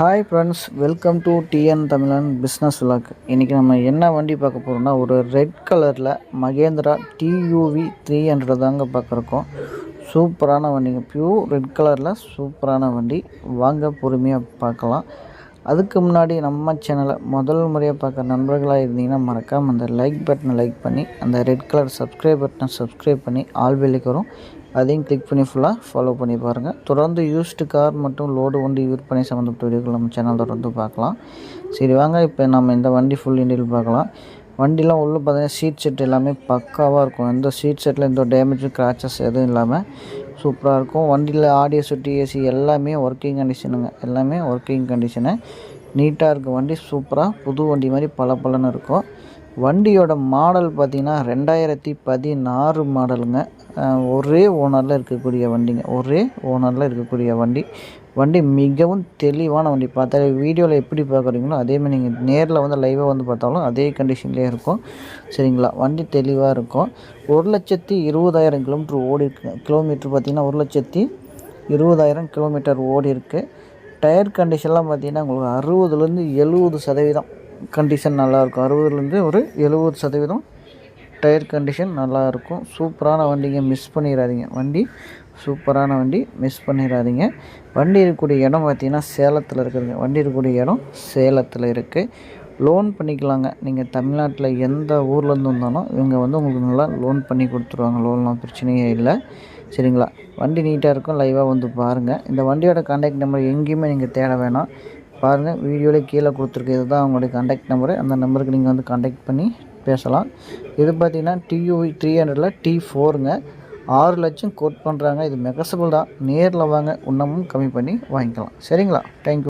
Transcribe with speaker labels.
Speaker 1: Hi friends, welcome to TN தமிழன் business vlog. இன்றைக்கி நம்ம என்ன வண்டி பார்க்க போகிறோம்னா, ஒரு ரெட் கலரில் மகேந்திரா டியூவி 300 தாங்க பார்க்குறோம். சூப்பரான வண்டிங்க, பியூர் ரெட் கலரில் சூப்பரான வண்டி. வாங்க பொறுமையாக பார்க்கலாம். அதுக்கு முன்னாடி நம்ம சேனலை முதல் முறையாக பார்க்குற நண்பர்களாக இருந்தீங்கன்னா மறக்காமல் அந்த லைக் பட்டனை லைக் பண்ணி, அந்த ரெட் கலர் சப்ஸ்கிரைப் பட்டனை சப்ஸ்கிரைப் பண்ணி ஆல் பெல்லுக்கு வரும், அதையும் கிளிக் பண்ணி ஃபுல்லாக ஃபாலோ பண்ணி பாருங்கள். தொடர்ந்து யூஸ்டு கார் மற்றும் லோடு வண்டி விற்பனை சம்மந்தப்பட்ட வீடியோக்கள் நம்ம சேனல் தொடர்ந்து பார்க்கலாம். சரி வாங்க, இப்போ நம்ம இந்த வண்டி ஃபுல் இண்டியில் பார்க்கலாம். வண்டிலாம் உள்ளே பார்த்தீங்கன்னா சீட் செட் எல்லாமே பக்காவாக இருக்கும். எந்த சீட் செட்டில் எந்த டேமேஜ் கிராச்சஸ் எதுவும் இல்லாமல் சூப்பராக இருக்கும். வண்டியில் ஆடியோ சுட்டி ஏசி எல்லாமே ஒர்க்கிங் கண்டிஷனுங்க, எல்லாமே ஒர்க்கிங் கண்டிஷனு. நீட்டாக இருக்குது வண்டி, சூப்பராக புது வண்டி மாதிரி பளபளன்னு இருக்கும். வண்டியோட மாடல் பார்த்திங்கன்னா 2016 மாடலுங்க. ஒரே ஓனரில் இருக்கக்கூடிய வண்டிங்க, ஒரே ஓனரில் இருக்கக்கூடிய வண்டி. வண்டி மிகவும் தெளிவான வண்டி. பார்த்தாலே வீடியோவில் எப்படி பார்க்குறீங்களோ அதேமாதிரி நீங்கள் நேரில் வந்து லைவாக வந்து பார்த்தாலும் அதே கண்டிஷன்லேயே இருக்கும். சரிங்களா, வண்டி தெளிவாக இருக்கும். 1,20,000 கிலோமீட்டர் ஓடி இருக்குங்க. கிலோமீட்டர் பார்த்திங்கன்னா 1,20,000 கிலோமீட்டர் ஓடி இருக்குது. டயர் கண்டிஷன்லாம் பார்த்திங்கன்னா உங்களுக்கு 60லேருந்து 70% கண்டிஷன் நல்லாயிருக்கும். 60லேருந்து ஒரு 70% டயர் கண்டிஷன் நல்லாயிருக்கும். சூப்பரான வண்டிங்க, மிஸ் பண்ணிடாதீங்க. வண்டி சூப்பரான வண்டி, மிஸ் பண்ணிடாதீங்க. வண்டி இருக்கக்கூடிய இடம் பார்த்திங்கன்னா சேலத்தில் இருக்குதுங்க. வண்டி இருக்கக்கூடிய இடம் சேலத்தில் இருக்குது. லோன் பண்ணிக்கலாங்க. நீங்கள் தமிழ்நாட்டில் எந்த ஊர்லேருந்து வந்தாலும் இவங்க வந்து உங்களுக்கு நல்லா லோன் பண்ணி கொடுத்துருவாங்க. லோன்லாம் பிரச்சனையே இல்லை. சரிங்களா, வண்டி நீட்டாக இருக்கும். லைவாக வந்து பாருங்கள். இந்த வண்டியோட கான்டாக்ட் நம்பர் எங்கேயுமே நீங்கள் தேட வேணாம். பாருங்கள், வீடியோவில் கீழே கொடுத்துருக்கு, இதுதான் அவங்களுடைய கான்டாக்ட் நம்பரு. அந்த நம்பருக்கு நீங்கள் வந்து கான்டாக்ட் பண்ணி பேசலாம். இது பார்த்திங்கன்னா டியூவி 300ல் T4ங்க. 6 லட்சம் கோட் பண்ணுறாங்க. இது மெகசபிள் தான். நேரில் வாங்க, இன்னமும் கம்மி பண்ணி வாங்கிக்கலாம். சரிங்களா, தேங்க்யூ.